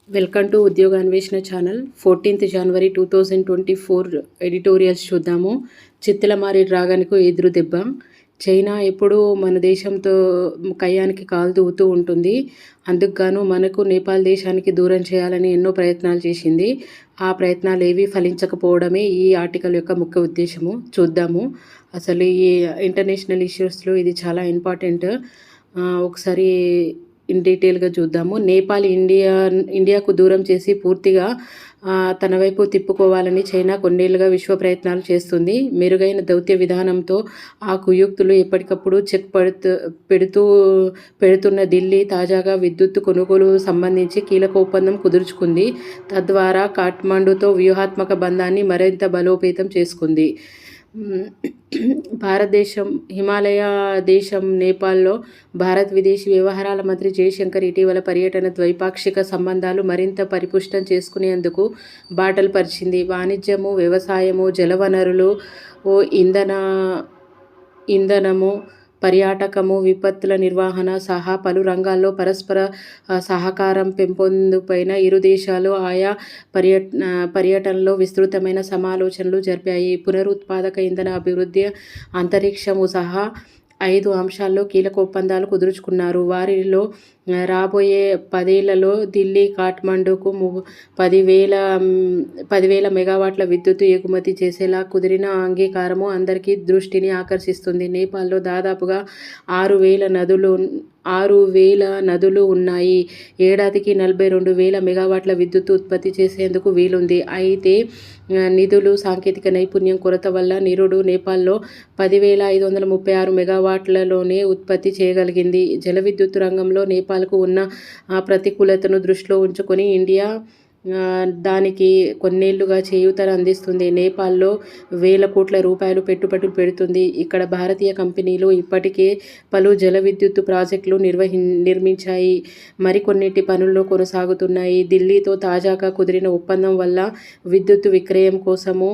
Welcome to ఉద్యోగ అన్వేషణ channel. 14th జనవరి 2024 editorials చూద్దాము. చిత్తులమారి డ్రాగన్కు ఎదురు దెబ్బ. చైనా ఎప్పుడూ మన దేశంతో కయ్యానికి కాలు దూవుతూ ఉంటుంది. అందుకుగాను మనకు నేపాల్ దేశానికి దూరం చేయాలని ఎన్నో ప్రయత్నాలు చేసింది. ఆ ప్రయత్నాలు ఏవి ఫలించకపోవడమే ఈ ఆర్టికల్ యొక్క ముఖ్య ఉద్దేశము. చూద్దాము అసలు ఈ ఇంటర్నేషనల్ ఇష్యూస్లో ఇది చాలా ఇంపార్టెంట్. ఒకసారి ఇన్ డీటెయిల్గా చూద్దాము. నేపాల్ ఇండియాకు దూరం చేసి పూర్తిగా తన వైపు తిప్పుకోవాలని చైనా కొన్నేళ్లుగా విశ్వ ప్రయత్నాలు చేస్తుంది. మెరుగైన దౌత్య విధానంతో ఆ కుయుక్తులు ఎప్పటికప్పుడు చెక్ పెడుతున్న ఢిల్లీ తాజాగా విద్యుత్ కొనుగోలు సంబంధించి కీలక ఒప్పందం కుదుర్చుకుంది. తద్వారా కాఠ్మండూతో వ్యూహాత్మక బంధాన్ని మరింత బలోపేతం చేసుకుంది. భారతదేశం హిమాలయ దేశం నేపాల్లో భారత్ విదేశీ వ్యవహారాల మంత్రి జయశంకర్ ఇటీవల పర్యటన ద్వైపాక్షిక సంబంధాలు మరింత పరిపుష్టం చేసుకునేందుకు బాటలు పరిచింది. వాణిజ్యము, వ్యవసాయము, జలవనరులు, ఇంధనము, పర్యాటకము, విపత్తుల నిర్వహణ సహా పలు రంగాల్లో పరస్పర సహకారం పెంపొందుపైన ఇరు దేశాలు ఆయా పర్యటనలో విస్తృతమైన సమాలోచనలు జరిపాయి. పునరుత్పాదక ఇంధన అభివృద్ధి, అంతరిక్షము సహా 5 అంశాల్లో కీలక ఒప్పందాలు కుదుర్చుకున్నారు. వారిలో రాబోయే 10 ఏళ్లలో ఢిల్లీ కాఠ్మండూకు 10,000 మెగావాట్ల విద్యుత్తు ఎగుమతి చేసేలా కుదిరిన అంగీకారము అందరికీ దృష్టిని ఆకర్షిస్తుంది. నేపాల్లో దాదాపుగా 6,000 నదులు ఉన్నాయి. ఏడాదికి 42,000 మెగావాట్ల విద్యుత్తు ఉత్పత్తి చేసేందుకు వీలుంది. అయితే నిధులు, సాంకేతిక నైపుణ్యం కొరత వల్ల నిరుడు నేపాల్లో 10,536 మెగావాట్లలోనే ఉత్పత్తి చేయగలిగింది. జల విద్యుత్తు రంగంలో నేపాల్కు ఉన్న ప్రతికూలతను దృష్టిలో ఉంచుకొని ఇండియా దానికి కొన్నేళ్లుగా చేయూతను అందిస్తుంది. నేపాల్లో వేల కోట్ల రూపాయలు పెట్టుబడులు పెడుతుంది. ఇక్కడ భారతీయ కంపెనీలు ఇప్పటికే పలు జల విద్యుత్తు ప్రాజెక్టులు నిర్మించాయి. మరికొన్నిటి పనుల్లో కొనసాగుతున్నాయి. ఢిల్లీతో తాజాగా కుదిరిన ఒప్పందం వల్ల విద్యుత్తు విక్రయం కోసము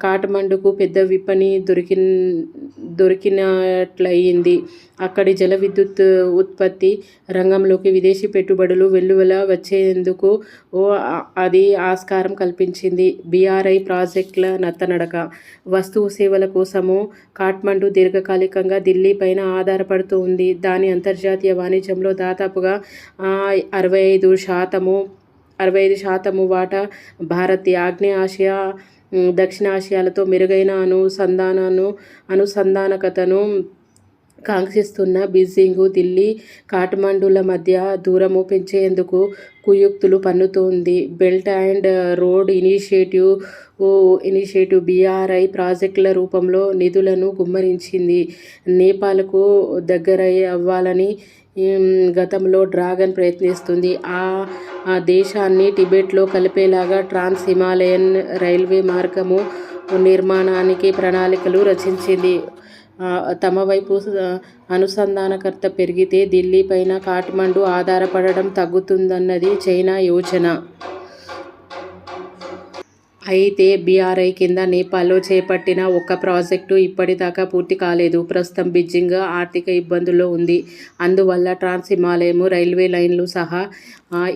కాఠ్మండూకు పెద్ద విపణి దొరికినట్లయింది. అక్కడి జల విద్యుత్ ఉత్పత్తి రంగంలోకి విదేశీ పెట్టుబడులు వెల్లువలా వచ్చేందుకు అది ఆస్కారం కల్పించింది. BRI ప్రాజెక్టుల నత్తనడక. వస్తువు సేవల కోసము కాఠ్మండూ దీర్ఘకాలికంగా ఢిల్లీ పైన ఆధారపడుతూ ఉంది. దాని అంతర్జాతీయ వాణిజ్యంలో దాదాపుగా 65% వాటా భారత్, ఆగ్నేయ ఆసియా, దక్షిణాసియాలతో మెరుగైన అనుసంధానకతను కాంక్షిస్తున్న బీజింగ్ ఢిల్లీ, కాఠ్మండూల మధ్య దూరము పెంచేందుకు కుయుక్తులు పన్నుతోంది. Belt and road initiative BRI ప్రాజెక్టుల రూపంలో నిధులను గుమ్మరించింది. నేపాల్కు దగ్గరవ్వాలని గతంలో డ్రాగన్ ప్రయత్నిస్తుంది. ఆ దేశాన్ని టిబెట్లో కలిపేలాగా ట్రాన్స్ హిమాలయన్ రైల్వే మార్గము నిర్మాణానికి ప్రణాళికలు రచించింది. తమ వైపు అనుసంధానకత పెరిగితే ఢిల్లీ పైన కాఠ్మండూ ఆధారపడడం తగ్గుతుందన్నది చైనా యోచన. అయితే BRI కింద నేపాల్లో చేపట్టిన ఒక్క ప్రాజెక్టు ఇప్పటిదాకా పూర్తి కాలేదు. ప్రస్తుతం బీజింగ్ ఆర్థిక ఇబ్బందుల్లో ఉంది. అందువల్ల ట్రాన్స్ హిమాలయం రైల్వే లైన్లు సహా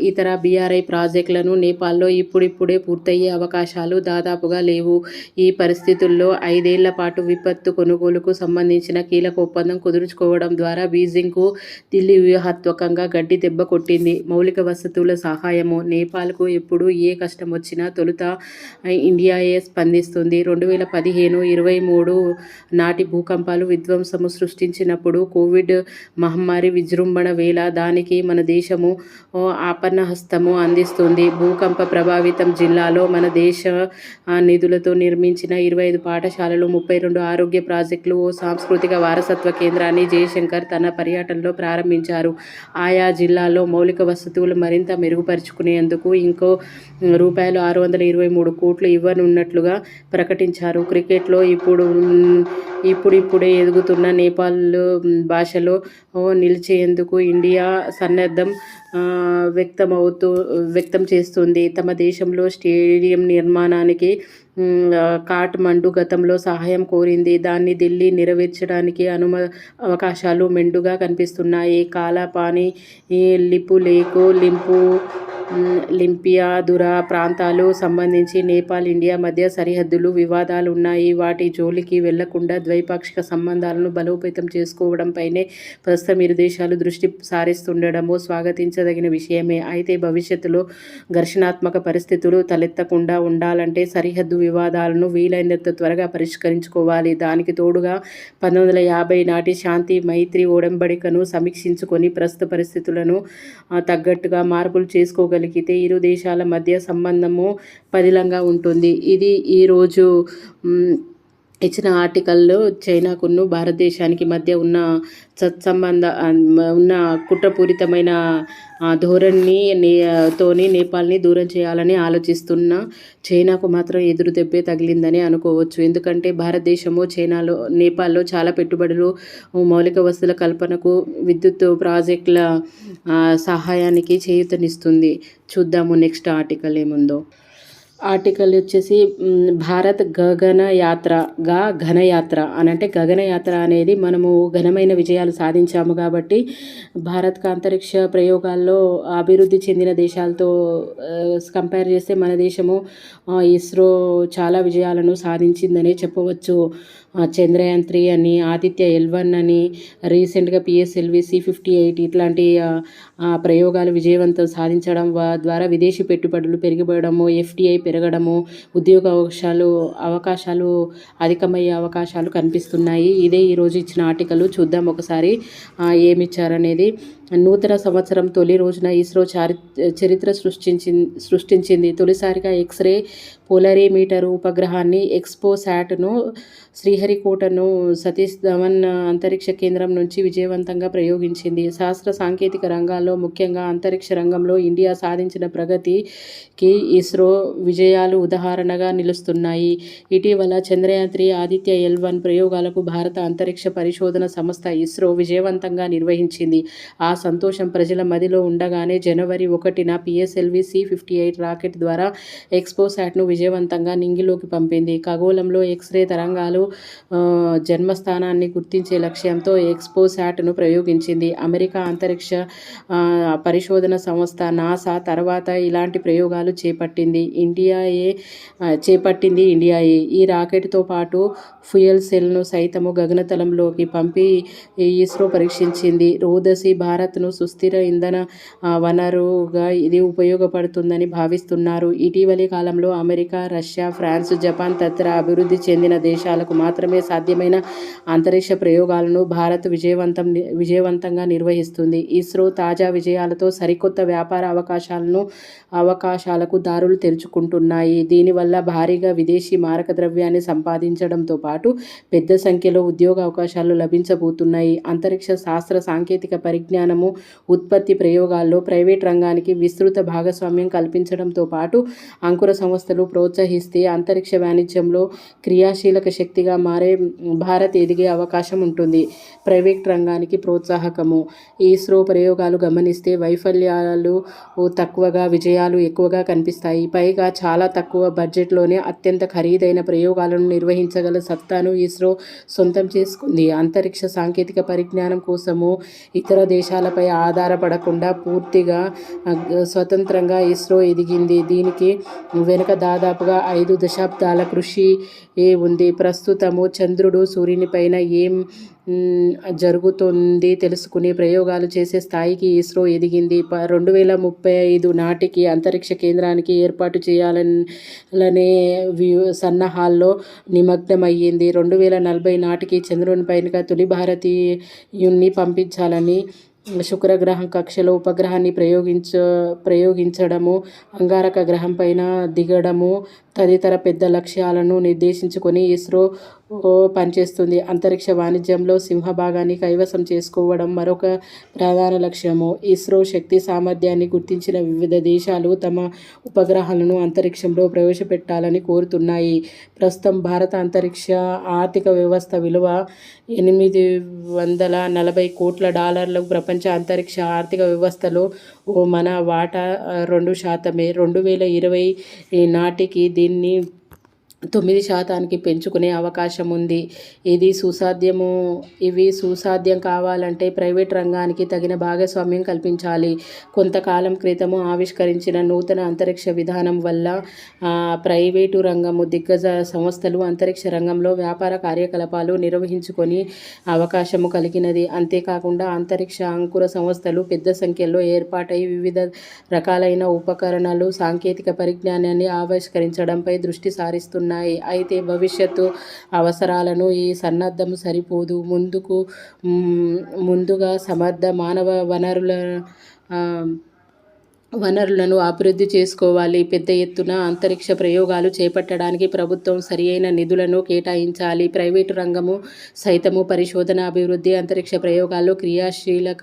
ఇతర BRI ప్రాజెక్టులను నేపాల్లో ఇప్పుడిప్పుడే పూర్తయ్యే అవకాశాలు దాదాపుగా లేవు. ఈ పరిస్థితుల్లో 5 ఏళ్ల పాటు విద్యుత్తు కొనుగోలుకు సంబంధించిన కీలక ఒప్పందం కుదుర్చుకోవడం ద్వారా బీజింగ్కు ఢిల్లీ వ్యూహాత్మకంగా గట్టి దెబ్బ కొట్టింది. మౌలిక వసతుల సహాయము. నేపాల్కు ఎప్పుడు ఏ కష్టం వచ్చినా తొలుత ఇండియాయే స్పందిస్తుంది. 2015-23 నాటి భూకంపాలు విధ్వంసము సృష్టించినప్పుడు, కోవిడ్ మహమ్మారి విజృంభణ వేళ దానికి మన దేశము ఆపన్నహస్తము అందిస్తుంది. భూకంప ప్రభావితం జిల్లాలో మన దేశ నిధులతో నిర్మించిన 25 పాఠశాలలు, 32 ఆరోగ్య ప్రాజెక్టులు, ఓ సాంస్కృతిక వారసత్వ కేంద్రాన్ని జయశంకర్ తన పర్యటనలో ప్రారంభించారు. ఆయా జిల్లాల్లో మౌలిక వసతులు మరింత మెరుగుపరుచుకునేందుకు ఇంకో ₹623 కోట్లు ఇవ్వనున్నట్లుగా ప్రకటించారు. క్రికెట్లో ఇప్పుడిప్పుడే ఎదుగుతున్న నేపాల్ భాషలో నిలిచేందుకు ఇండియా సన్నద్ధం వ్యక్తం చేస్తుంది. తమ దేశంలో స్టేడియం నిర్మాణానికి కాఠ్మండు గతంలో సహాయం కోరింది. దాన్ని ఢిల్లీ నెరవేర్చడానికి అవకాశాలు మెండుగా కనిపిస్తున్నాయి. కాలాపాని, లిపులేఖ్, లింపియాదురా ప్రాంతాలు సంబంధించి నేపాల్, ఇండియా మధ్య సరిహద్దులు వివాదాలున్నాయి. వాటి జోలికి వెళ్లకుండా ద్వైపాక్షిక సంబంధాలను బలోపేతం చేసుకోవడంపైనే ప్రస్తుతం ఇరు దేశాలు దృష్టి సారిస్తుండడమూ స్వాగతించదగిన విషయమే. అయితే భవిష్యత్తులో ఘర్షణాత్మక పరిస్థితులు తలెత్తకుండా ఉండాలంటే సరిహద్దు వివాదాలను వీలైనంత త్వరగా పరిష్కరించుకోవాలి. దానికి తోడుగా 1950 నాటి శాంతి మైత్రి ఒడంబడికను సమీక్షించుకొని ప్రస్తుత పరిస్థితులను తగ్గట్టుగా మార్పులు చేసుకోగలిగితే ఇరు దేశాల మధ్య సంబంధము పదిలంగా ఉంటుంది. ఇది ఈరోజు ఇచ్చిన ఆర్టికల్లో చైనాకును భారతదేశానికి మధ్య ఉన్న సత్సంబంధ ఉన్న కుట్రపూరితమైన ధోరణితోని నేపాల్ని దూరం చేయాలని ఆలోచిస్తున్న చైనాకు మాత్రం ఎదురు దెబ్బే తగిలిందని అనుకోవచ్చు. ఎందుకంటే భారతదేశము నేపాల్లో చాలా పెట్టుబడులు, మౌలిక వసతుల కల్పనకు, విద్యుత్ ప్రాజెక్టుల సహాయానికి చేయూతనిస్తుంది. చూద్దాము నెక్స్ట్ ఆర్టికల్ ఏముందో. ఆర్టికల్ వచ్చేసి భారత్ ఘనయాత్ర అని అంటే గగనయాత్ర అనేది మనము ఘనమైన విజయాలు సాధించాము కాబట్టి భారత్కు అంతరిక్ష ప్రయోగాల్లో అభివృద్ధి చెందిన దేశాలతో కంపేర్ చేస్తే మన దేశము ఇస్రో చాలా విజయాలను సాధించిందనే చెప్పవచ్చు. చంద్రయాన్ 3 అని, ఆదిత్య L1 అని, రీసెంట్గా PSLV C58 ఇట్లాంటి ప్రయోగాలు విజయవంతం సాధించడం ద్వారా విదేశీ పెట్టుబడులు పెరిగిపోవడము, FDI పెరగడము, ఉద్యోగ అవకాశాలు అధికమయ్యే అవకాశాలు కనిపిస్తున్నాయి. ఇదే ఈరోజు ఇచ్చిన ఆర్టికల్. చూద్దాం ఒకసారి ఏమిచ్చారనేది. నూతన సంవత్సరం తొలి రోజున ఇస్రో చరిత్ర సృష్టించింది. తొలిసారిగా ఎక్స్రే పోలరీమీటర్ ఉపగ్రహాన్ని ఎక్స్పోసాట్ను శ్రీహరికోటను సతీష్ ధవన్ అంతరిక్ష కేంద్రం నుంచి విజయవంతంగా ప్రయోగించింది. శాస్త్ర సాంకేతిక రంగాల్లో ముఖ్యంగా అంతరిక్ష రంగంలో ఇండియా సాధించిన ప్రగతికి ఇస్రో విజయాలు ఉదాహరణగా నిలుస్తున్నాయి. ఇటీవల చంద్రయాన్ 3, ఆదిత్య L1 ప్రయోగాలకు భారత అంతరిక్ష పరిశోధన సంస్థ ఇస్రో విజయవంతంగా నిర్వహించింది. ఆ సంతోషం ప్రజల మదిలో ఉండగానే జనవరి 1న PSLV C58 రాకెట్ ద్వారా ఎక్స్పోసాట్ను విజయవంతంగా నింగిలోకి పంపింది. ఖగోళంలో ఎక్స్రే తరంగాలు జన్మస్థానాన్ని గుర్తించే లక్ష్యంతో ఎక్స్పోసాట్ను ప్రయోగించింది. అమెరికా అంతరిక్ష పరిశోధన సంస్థ నాసా తర్వాత ఇలాంటి ప్రయోగాలు చేపట్టింది ఇండియాయే. ఈ రాకెట్తో పాటు ఫ్యూయల్ సెల్ను సైతము గగనతలంలోకి పంపి ఇస్రో పరీక్షించింది. రోదసి భారత్ను సుస్థిర ఇంధన వనరుగా ఇది ఉపయోగపడుతుందని భావిస్తున్నారు. ఇటీవలి కాలంలో అమెరికా, రష్యా, ఫ్రాన్స్, జపాన్ తదితర అభివృద్ధి చెందిన దేశాలకు మాత్రమే సాధ్యమైన అంతరిక్ష ప్రయోగాలను భారత్ విజయవంతంగా నిర్వహిస్తుంది. ఇస్రో తాజా విజయాలతో సరికొత్త వ్యాపార అవకాశాలకు దారులు తెరుచుకుంటున్నాయి. దీనివల్ల భారీగా విదేశీ మారక ద్రవ్యాన్ని సంపాదించడంతో పాటు పెద్ద సంఖ్యలో ఉద్యోగ అవకాశాలు లభించబోతున్నాయి. అంతరిక్ష శాస్త్ర సాంకేతిక పరిజ్ఞానము, ఉత్పత్తి ప్రయోగాల్లో ప్రైవేట్ రంగానికి విస్తృత భాగస్వామ్యం కల్పించడంతో పాటు అంకుర సంస్థలు ప్రోత్సహిస్తే అంతరిక్ష వాణిజ్యంలో క్రియాశీలక శక్తిగా మారే భారత్ ఎదిగే అవకాశం ఉంటుంది. ప్రైవేట్ రంగానికి ప్రోత్సాహకము. ఇస్రో ప్రయోగాలు గమనిస్తే వైఫల్యాలు తక్కువగా, విజయాలు ఎక్కువగా కనిపిస్తాయి. పైగా చాలా తక్కువ బడ్జెట్లోనే అత్యంత ఖరీదైన ప్రయోగాలను నిర్వహించగల సత్తాను ఇస్రో సొంతం చేసుకుంది. అంతరిక్ష సాంకేతిక పరిజ్ఞానం కోసము ఇతర దేశాలపై ఆధారపడకుండా పూర్తిగా స్వతంత్రంగా ఇస్రో ఎదిగింది. దీనికి వెనుక దాదాపుగా 5 దశాబ్దాల కృషి ఉంది. ప్రస్తుతము చంద్రుడు, సూర్యునిపైన ఏం జరుగుతుంది తెలుసుకుని ప్రయోగాలు చేసే స్థాయికి ఇస్రో ఎదిగింది. 2035 నాటికి అంతరిక్ష కేంద్రానికి ఏర్పాటు చేయాలనే సన్నాహాల్లో నిమగ్నమయ్యింది. 2040 నాటికి చంద్రునిపైన తొలి భారతీయుణ్ణి పంపించాలని, శుక్రగ్రహం కక్షలో ఉపగ్రహాన్ని ప్రయోగించడము, అంగారక గ్రహంపైన దిగడము తదితర పెద్ద లక్ష్యాలను నిర్దేశించుకొని ఇస్రో పనిచేస్తుంది. అంతరిక్ష వాణిజ్యంలో సింహభాగాన్ని కైవసం చేసుకోవడం మరొక ప్రధాన లక్ష్యము. ఇస్రో శక్తి సామర్థ్యాన్ని గుర్తించిన వివిధ దేశాలు తమ ఉపగ్రహాలను అంతరిక్షంలో ప్రవేశపెట్టాలని కోరుతున్నాయి. ప్రస్తుతం భారత అంతరిక్ష ఆర్థిక వ్యవస్థ విలువ $840 కోట్ల. ప్రపంచ అంతరిక్ష ఆర్థిక వ్యవస్థలో మన వాటా 2%. 2020 నాటికి దీన్ని 9% పెంచుకునే అవకాశం ఉంది. ఇవి సుసాధ్యం కావాలంటే ప్రైవేట్ రంగానికి తగిన భాగస్వామ్యం కల్పించాలి. కొంతకాలం క్రితం ఆవిష్కరించిన నూతన అంతరిక్ష విధానం వల్ల ప్రైవేటు రంగము దిగ్గజ సంస్థలు అంతరిక్ష రంగంలో వ్యాపార కార్యకలాపాలు నిర్వహించుకునే అవకాశము కలిగినది. అంతేకాకుండా అంతరిక్ష అంకుర సంస్థలు పెద్ద సంఖ్యలో ఏర్పాటై వివిధ రకాలైన ఉపకరణాలు, సాంకేతిక పరిజ్ఞానాన్ని ఆవిష్కరించడంపై దృష్టి సారిస్తున్నాయి. అయితే భవిష్యత్తు అవసరాలను ఈ సన్నద్ధం సరిపోదు. ముందుగా సమర్థ మానవ వనరులను అభివృద్ధి చేసుకోవాలి. పెద్ద ఎత్తున అంతరిక్ష ప్రయోగాలు చేపట్టడానికి ప్రభుత్వం సరియైన నిధులను కేటాయించాలి. ప్రైవేటు రంగము సైతము పరిశోధన, అభివృద్ధి, అంతరిక్ష ప్రయోగాల్లో క్రియాశీలక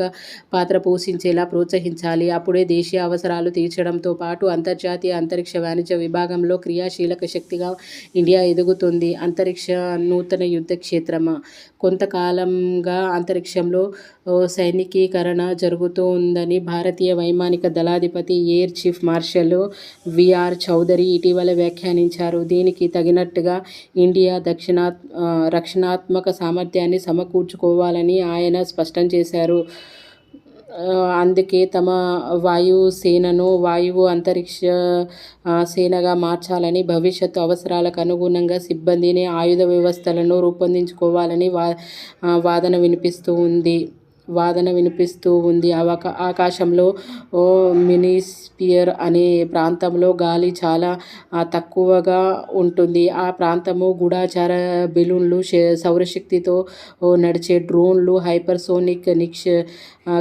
పాత్ర పోషించేలా ప్రోత్సహించాలి. అప్పుడే దేశీయ అవసరాలు తీర్చడంతో పాటు అంతర్జాతీయ అంతరిక్ష వాణిజ్య విభాగంలో క్రియాశీలక శక్తిగా ఇండియా ఎదుగుతుంది. అంతరిక్ష నూతన యుద్ధ క్షేత్రం. కొంతకాలంగా అంతరిక్షంలో సైనికీకరణ జరుగుతోందని భారతీయ వైమానిక దళాధిపతి air chief marshal V R Chaudhari ఇటీవల వ్యాఖ్యానించారు. దీనికి తగినట్టుగా ఇండియా రక్షణాత్మక సామర్థ్యాన్ని సమకూర్చుకోవాలని ఆయన స్పష్టం చేశారు. అందుకే తమ వాయుసేనను వాయువు అంతరిక్ష సేనగా మార్చాలని, భవిష్యత్తు అవసరాలకు అనుగుణంగా సిబ్బందిని, ఆయుధ వ్యవస్థలను రూపొందించుకోవాలని వాదన వినిపిస్తూ ఉంది. ఆకాశంలో మినిస్పియర్ అనే ప్రాంతంలో గాలి చాలా తక్కువగా ఉంటుంది. ఆ ప్రాంతము గూఢచార బెలూన్లు, సౌరశక్తితో నడిచే డ్రోన్లు, హైపర్సోనిక్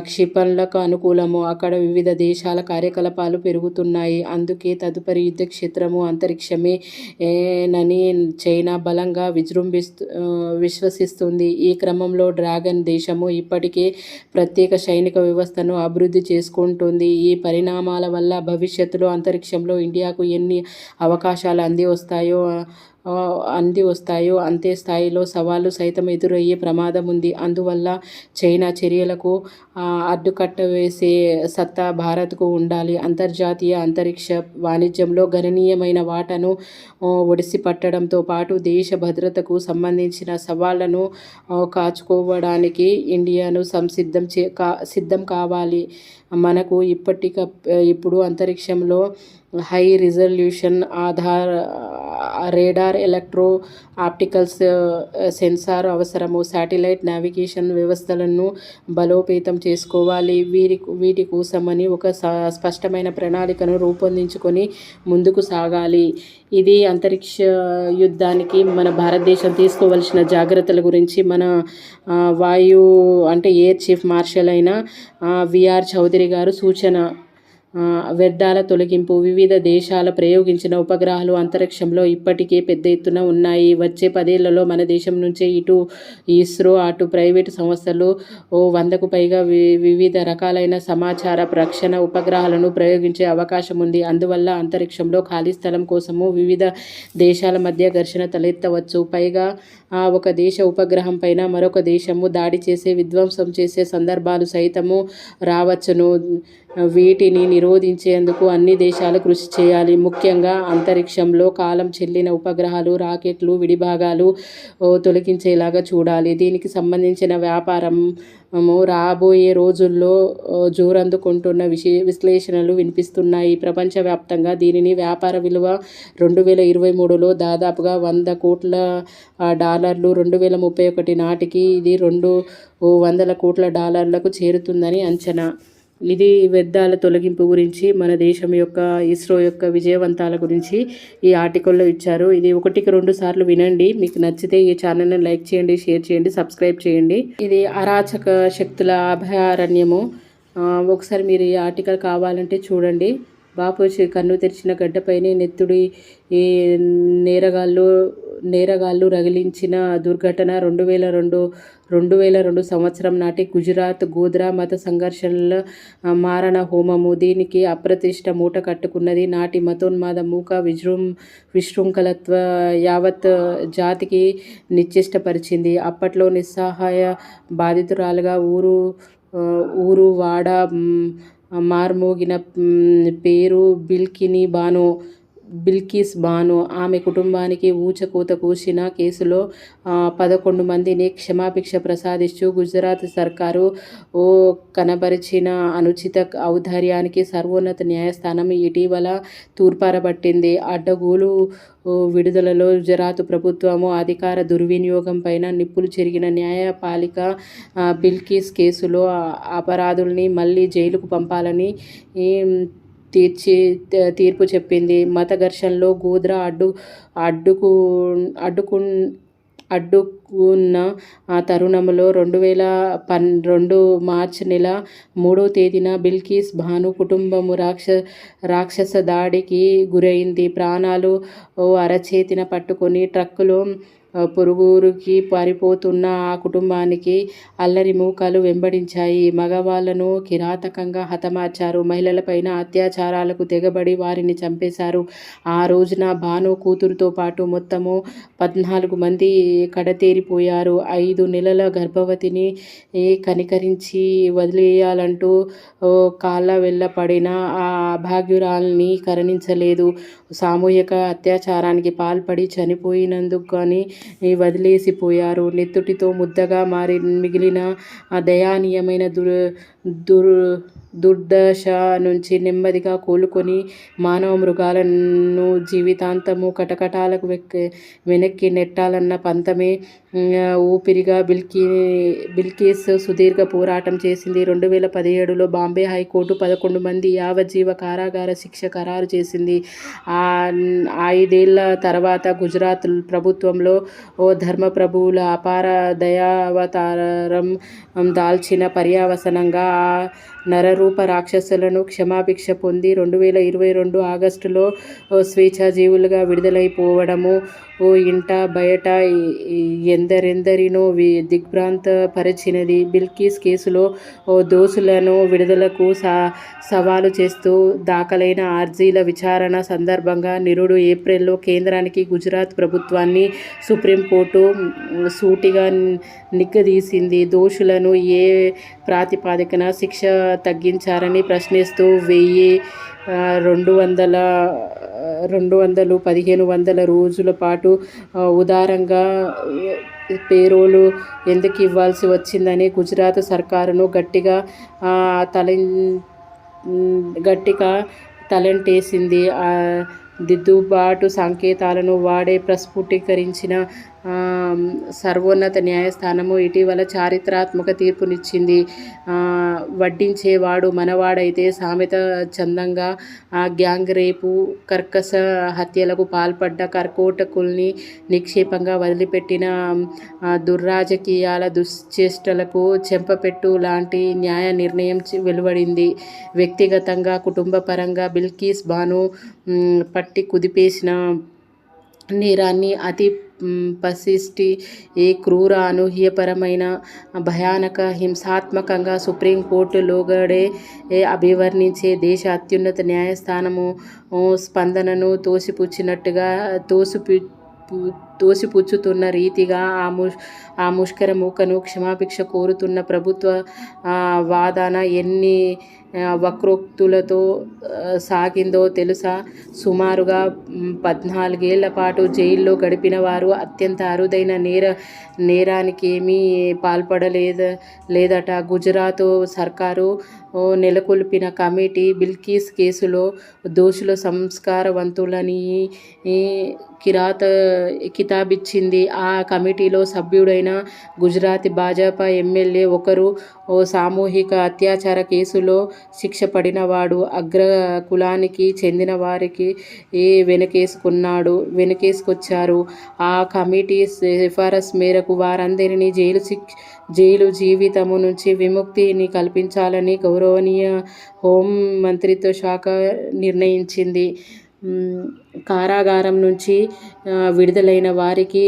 క్షిపణులకు అనుకూలము. అక్కడ వివిధ దేశాల కార్యకలాపాలు పెరుగుతున్నాయి. అందుకే తదుపరి యుద్ధ క్షేత్రము అంతరిక్షమేనని చైనా బలంగా విశ్వసిస్తుంది. ఈ క్రమంలో డ్రాగన్ దేశము ఇప్పటికే ప్రత్యేక సైనిక వ్యవస్థను అభివృద్ధి చేసుకుంటుంది. ఈ పరిణామాల వల్ల భవిష్యత్తులో అంతరిక్షంలో ఇండియాకు ఎన్ని అవకాశాలు అంది వస్తాయో అంతే స్థాయిలో సవాళ్లు సైతం ఎదురయ్యే ప్రమాదం ఉంది. అందువల్ల చైనా చర్యలకు అడ్డుకట్ట వేసే సత్తా భారత్కు ఉండాలి. అంతర్జాతీయ అంతరిక్ష వాణిజ్యంలో గణనీయమైన వాటాను ఒడిసిపట్టడంతో పాటు దేశ భద్రతకు సంబంధించిన సవాళ్లను కాచుకోవడానికి ఇండియాను సిద్ధం కావాలి. మనకు ఇప్పుడు అంతరిక్షంలో high resolution radar, electro opticals sensor అవసరము. శాటిలైట్ నావిగేషన్ వ్యవస్థలను బలోపేతం చేసుకోవాలి. వీటి కోసమని ఒక స్పష్టమైన ప్రణాళికను రూపొందించుకొని ముందుకు సాగాలి. ఇది అంతరిక్ష యుద్ధానికి మన భారతదేశం తీసుకోవలసిన జాగ్రత్తల గురించి మన ఎయిర్ చీఫ్ మార్షల్ అయిన విఆర్ చౌదరి గారు సూచన. వ్యర్థాల తొలగింపు. వివిధ దేశాలు ప్రయోగించిన ఉపగ్రహాలు అంతరిక్షంలో ఇప్పటికే పెద్ద ఎత్తున ఉన్నాయి. వచ్చే 10 ఏళ్లలో మన దేశం నుంచే ఇటు ఇస్రో, అటు ప్రైవేటు సంస్థలు 100కు పైగా వివిధ రకాలైన సమాచార రక్షణ ఉపగ్రహాలను ప్రయోగించే అవకాశం ఉంది. అందువల్ల అంతరిక్షంలో ఖాళీ స్థలం కోసము వివిధ దేశాల మధ్య ఘర్షణ తలెత్తవచ్చు. పైగా ఒక దేశ ఉపగ్రహం పైన మరొక దేశము దాడి చేసే, విధ్వంసం చేసే సందర్భాలు సైతము రావచ్చును. వీటిని నిరోధించేందుకు అన్ని దేశాలు కృషి చేయాలి. ముఖ్యంగా అంతరిక్షంలో కాలం చెల్లిన ఉపగ్రహాలు, రాకెట్లు, విడిభాగాలు తొలగించేలాగా చూడాలి. దీనికి సంబంధించిన వ్యాపారము రాబోయే రోజుల్లో జోరందుకుంటున్న విశ్లేషణలు వినిపిస్తున్నాయి. ప్రపంచవ్యాప్తంగా దీనిని వ్యాపార విలువ 2023లో దాదాపుగా $100 కోట్ల, 2031 నాటికి ఇది $200 కోట్ల చేరుతుందని అంచనా. ఇది వ్యర్థాల తొలగింపు గురించి, మన దేశం యొక్క ఇస్రో యొక్క విజయవంతాల గురించి ఈ ఆర్టికల్లో ఇచ్చారు. ఇది 1-2 సార్లు వినండి. మీకు నచ్చితే ఈ ఛానల్ని లైక్ చేయండి, షేర్ చేయండి, సబ్స్క్రైబ్ చేయండి. ఇది అరాచక శక్తుల అభయారణ్యము. ఒకసారి మీరు ఈ ఆర్టికల్ కావాలంటే చూడండి. బాపూజీ కన్ను తెరిచిన గడ్డపైనే నెత్తుడి నేరగాళ్లు రగిలించిన దుర్ఘటన 2002 సంవత్సరం నాటి గుజరాత్ గోధ్రా మత సంఘర్షణల మారణ హోమము. దీనికి అప్రతిష్ట మూట కట్టుకున్నది. నాటి మతోన్మాద మూక విశృంఖలత్వ యావత్ జాతికి నిశ్చేష్టపరిచింది. అప్పట్లో నిస్సహాయ బాధితురాలుగా ఊరు వాడ మార్మోగిన పేరు బిల్కినీ బానో. బిల్కిస్ బానో. ఆమె కుటుంబానికి ఊచకోత కూసిన కేసులో 11 మందిని క్షమాభిక్ష ప్రసాదిస్తూ గుజరాత్ సర్కారు కనబరిచిన అనుచిత ఔదార్యానికి సర్వోన్నత న్యాయస్థానం ఇటీవల తూర్పారబట్టింది. అడ్డగోలు విడుదలలో గుజరాత్ ప్రభుత్వము అధికార దుర్వినియోగంపైన నిప్పులు చెరిగిన న్యాయపాలిక బిల్కిస్ కేసులో అపరాధుల్ని మళ్లీ జైలుకు పంపాలని తీర్పు చెప్పింది. మత ఘర్షణలో గోధ్రా అడ్డుకున్న తరుణంలో 2012 మార్చి నెల 3వ తేదీన బిల్కిస్ బానో కుటుంబము రాక్షస దాడికి గురైంది. ప్రాణాలు అరచేతిన పట్టుకొని ట్రక్కులో పొరుగురికి పారిపోతున్న ఆ కుటుంబానికి అల్లరి మూకలు వెంబడించాయి. మగవాళ్లను కిరాతకంగా హతమార్చారు. మహిళలపైన అత్యాచారాలకు తెగబడి వారిని చంపేశారు. ఆ రోజున బానో కూతురుతో పాటు మొత్తము 14 మంది కడతేరిపోయారు. 5 నెలల గర్భవతిని కనికరించి వదిలేయాలంటూ కాళ్ల వెళ్లపడిన ఆ అభాగ్యురాల్ని కరుణించలేదు. సామూహిక అత్యాచారానికి పాల్పడి చనిపోయినందుకు గాని వదిలేసిపోయారు. నెత్తుటితో ముద్దగా మిగిలిన ఆ దయనీయమైన దుర్దశ నుంచి నెమ్మదిగా కోలుకొని మానవ మృగాలను జీవితాంతము కటకటాలకు వెనక్కి నెట్టాలన్న పంతమే ఊపిరిగా బిల్కిస్ సుదీర్ఘ పోరాటం చేసింది. 2017లో బాంబే హైకోర్టు 11 మంది యావజ్జీవ కారాగార శిక్ష ఖరారు చేసింది. 5 ఏళ్ల తర్వాత గుజరాత్ ప్రభుత్వంలో ధర్మప్రభువుల అపార దయావతారం దాల్చిన పర్యవసానంగా ఆ నరరూప రాక్షసులను క్షమాభిక్ష పొంది 2022 ఆగస్టులో స్వేచ్ఛాజీవులుగా విడుదలైపోవడము ఇంట బయట ఎందరెందరినో దిగ్భ్రాంత పరిచినది. బిల్కిస్ కేసులో దోషులను విడుదలకు సవాలు చేస్తూ దాఖలైన అర్జీల విచారణ సందర్భంగా నిరుడు ఏప్రిల్లో కేంద్రానికి గుజరాత్ ప్రభుత్వాన్ని సుప్రీంకోర్టు సూటిగా నిగ్గదీసింది. దోషులను ఏ ప్రాతిపదికన శిక్ష తగ్గించారని ప్రశ్నిస్తూ 1500 రోజుల పాటు ఉదారంగా పేరోలు ఎందుకు ఇవ్వాల్సి వచ్చిందని గుజరాత్ సర్కారును గట్టిగా తలంటేసింది. దిద్దుబాటు సంకేతాలను వాడే ప్రస్ఫుటీకరించిన సర్వోన్నత న్యాయస్థానము ఇటీవల చారిత్రాత్మక తీర్పునిచ్చింది. వడ్డించేవాడు మనవాడైతే సామెత చందంగా గ్యాంగ్ రేపు, కర్కశ హత్యలకు పాల్పడ్డ కర్కోటకుల్ని నిక్షేపంగా వదిలిపెట్టిన దుర్రాజకీయాల దుశ్చేష్టలకు చెంపపెట్టు లాంటి న్యాయ నిర్ణయం వెలువడింది. వ్యక్తిగతంగా, కుటుంబపరంగా బిల్కిస్ బానో పట్టి కుదిపేసిన నేరాన్ని అతి పసిష్టి, క్రూర, అనూహ్యపరమైన, భయానక, హింసాత్మకంగా సుప్రీంకోర్టు లోగడే అభివర్ణించే దేశ అత్యున్నత న్యాయస్థానము స్పందనను తోసిపుచ్చుతున్న రీతిగా ఆ ముష్కర మూకను క్షమాభిక్ష కోరుతున్న ప్రభుత్వ వాదన ఎన్ని వక్రోక్తులతో సాగిందో తెలుసా? సుమారుగా 14 ఏళ్ల పాటు జైల్లో గడిపిన వారు అత్యంత అరుదైన నేరానికేమీ పాల్పడలేదట. గుజరాత్ సర్కారు నెలకొల్పిన కమిటీ బిల్కిస్ కేసులో దోషుల సంస్కారవంతులని కితాబిచ్చింది. ఆ కమిటీలో సభ్యుడైన గుజరాతీ భాజపా ఎమ్మెల్యే ఒకరు సామూహిక అత్యాచార కేసులో శిక్ష పడినవాడు. అగ్రకులానికి చెందిన వారికి వెనకేసుకొచ్చారు. ఆ కమిటీ సిఫారసు మేరకు వారందరినీ జైలు జీవితము నుంచి విముక్తిని కల్పించాలని గౌరవనీయ హోం మంత్రిత్వ శాఖ నిర్ణయించింది. కారాగారం నుంచి విడుదలైన వారికి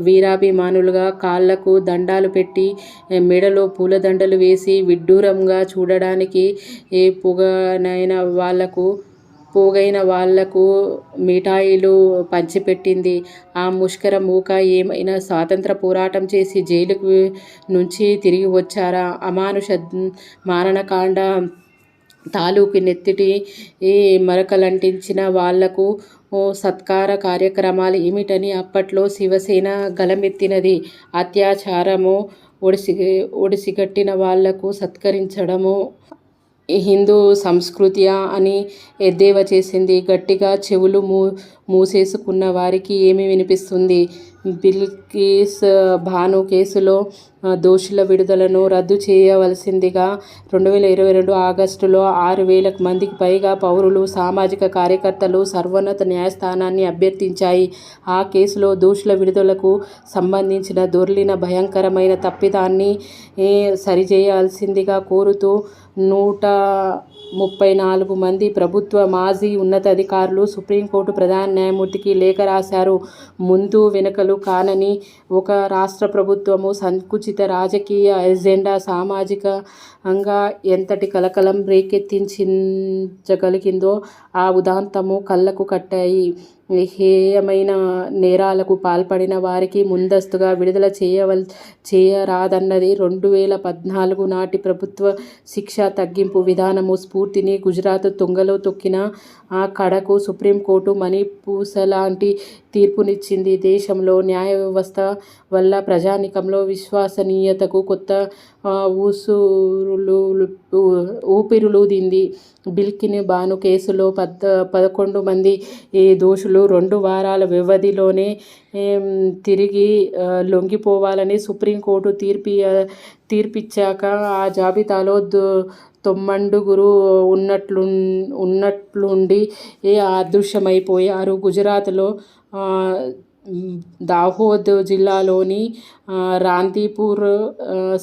వీరాభిమానులుగా కాళ్లకు దండాలు పెట్టి, మెడలో పూలదండలు వేసి విడ్డూరంగా చూడడానికి పోగైన వాళ్లకు మిఠాయిలు పంచిపెట్టింది. ఆ ముష్కర మూక ఏమైనా స్వాతంత్ర పోరాటం చేసి జైలు నుంచి తిరిగి వచ్చారా? అమానుష మారణకాండ తాలూకు నెత్తిటి ఈ మరకలంటించిన వాళ్లకు సత్కార కార్యక్రమాలు ఏమిటని అప్పట్లో శివసేన గళమెత్తినది. అత్యాచారము ఒడిసిగట్టిన వాళ్లకు సత్కరించడము హిందూ సంస్కృతియా అని ఎద్దేవా చేసింది. గట్టిగా చెవులు మూసేసుకున్న వారికి ఏమి వినిపిస్తుంది? బిల్కిస్ బానో కేసులో దోషుల విడుదలను రద్దు చేయవలసిందిగా 2022 ఆగస్టులో 6,000 మందికి పైగా పౌరులు, సామాజిక కార్యకర్తలు సర్వోన్నత న్యాయస్థానాన్ని అభ్యర్థించాయి. ఆ కేసులో దోషుల విడుదలకు సంబంధించిన దొర్లిన భయంకరమైన తప్పిదాన్ని సరిచేయాల్సిందిగా కోరుతూ 134 మంది ప్రభుత్వ మాజీ ఉన్నతాధికారులు సుప్రీంకోర్టు ప్రధాన న్యాయమూర్తికి లేఖ రాశారు. ముందు వెనుకలు కానని ఒక రాష్ట్ర ప్రభుత్వము సంకుచిత రాజకీయ ఎజెండా సామాజికంగా ఎంతటి కలకలం రేకెత్తించగలిగిందో ఆ ఉదంతము కళ్లకు కట్టాయి. హేయమైన నేరాలకు పాల్పడిన వారికి ముందస్తుగా విడుదల చేయరాదన్నది 2014 నాటి ప్రభుత్వ శిక్షా తగ్గింపు విధానము స్ఫూర్తిని గుజరాత్ తుంగలో తొక్కిన ఆ కడకు సుప్రీంకోర్టు మణిపూసలాంటి తీర్పునిచ్చింది. దేశంలో న్యాయ వ్యవస్థ వల్ల ప్రజానీకంలో విశ్వసనీయతకు కొత్త ఊపిరులూదింది. బిల్కిస్ బానో కేసులో 11 మంది దోషులు 2 వారాల వ్యవధిలోనే తిరిగి లొంగిపోవాలని సుప్రీంకోర్టు తీర్పిచ్చాక ఆ జాబితాలో 9 ఉన్నట్లుండి అదృశ్యమైపోయారు. గుజరాత్లో దాహోద్ జిల్లాలోని రాందీపూర్,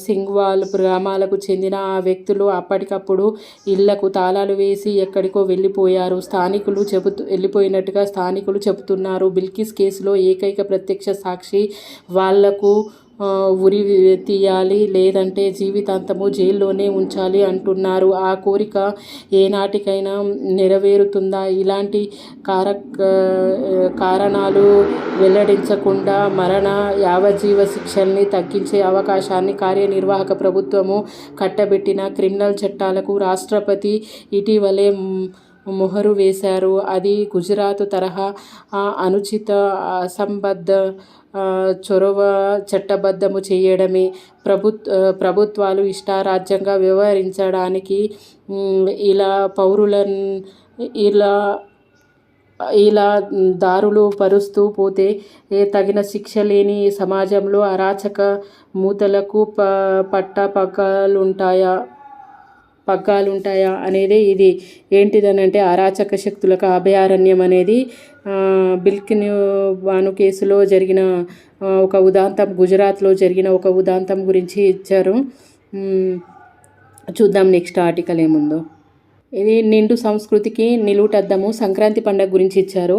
సింగ్వాల్ గ్రామాలకు చెందిన ఆ వ్యక్తులు అప్పటికప్పుడు ఇళ్లకు తాళాలు వేసి ఎక్కడికో వెళ్ళిపోయినట్టుగా స్థానికులు చెబుతున్నారు. బిల్కిస్ కేసులో ఏకైక ప్రత్యక్ష సాక్షి వాళ్లకు ఉరి తీయాలి, లేదంటే జీవితాంతము జైల్లోనే ఉంచాలి అంటున్నారు. ఆ కోరిక ఏనాటికైనా నెరవేరుతుందా? ఇలాంటి కారణాలు వెల్లడించకుండా మరణ, యావజ్జీవ శిక్షల్ని తగ్గించే అవకాశాన్ని కార్యనిర్వాహక ప్రభుత్వము కట్టబెట్టిన క్రిమినల్ చట్టాలకు రాష్ట్రపతి ఇటీవలే మొహరు వేశారు. అది గుజరాత్ తరహా అనుచిత, అసంబద్ధ చొరవ చట్టబద్ధము చేయడమే. ప్రభుత్వాలు ఇష్టారాజ్యంగా వ్యవహరించడానికి ఇలా దారులు పరుస్తూ పోతే తగిన శిక్ష లేని సమాజంలో అరాచక మూతలకు పగ్గాలుంటాయా అనేది ఇది. ఏంటిదనంటే అరాచక శక్తులకు అభయారణ్యం అనేది బిల్కిస్ బానో కేసులో జరిగిన ఒక ఉదంతం, గుజరాత్లో జరిగిన ఒక ఉదంతం గురించి ఇచ్చారు. చూద్దాం నెక్స్ట్ ఆర్టికల్ ఏముందో. ఇది నిండు సంస్కృతికి నిలువుటద్దము, సంక్రాంతి పండుగ గురించి ఇచ్చారు.